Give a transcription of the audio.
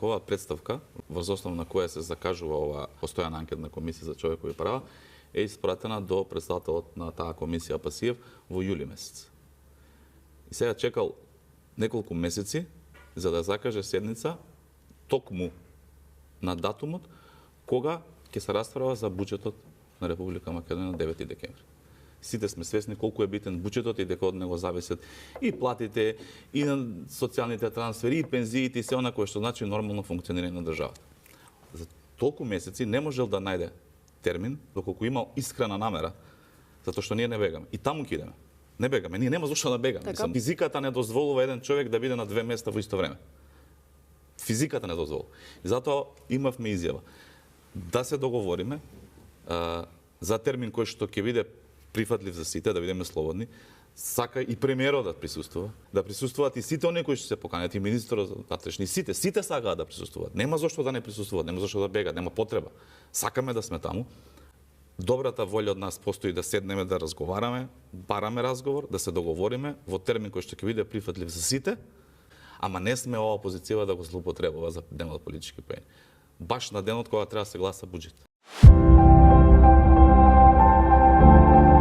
Ова представка, врз основа на која се закажува ова постојана анкетна комисија за човекови права, е испратена до председателот на таа комисија Пасиев во јули месец. И сега чекал неколку месеци за да закаже седница токму на датумот кога ќе се расправа за буџетот на Република Македонија на 9 декември. Сите сме свесни колку е битен буџетот и дека од него зависат и платите, и на социјалните трансфери, и пензиите, и се она кое што значи нормално функционирање на државата. За толку месеци не можел да најде термин доколку имал искрена намера, затоа што ние не бегаме. И таму ќе идеме. Не бегаме, ние нема зошто да бегаме. Физиката не дозволува еден човек да биде на две места во исто време. Физиката не дозволува. И затоа имавме изјава да се договориме за термин кој што ќе биде прифатлив за сите, да бидеме слободни. Сака и премиерот да присуствуваат и сите оние кои што се поканет, и министерот внатрешни, сите сакаат да присуствуваат. Нема зошто да не присуствуваат, нема зошто да бегаат, нема потреба. Сакаме да сме таму. Добрата волја од нас постои да седнеме да разговараме, бараме разговор, да се договориме во термин кој што ќе биде прифатлив за сите, ама не сме ова опозиција да го злоупотребува за денот политички поени. Баш на денот кога треба да се гласа буџет.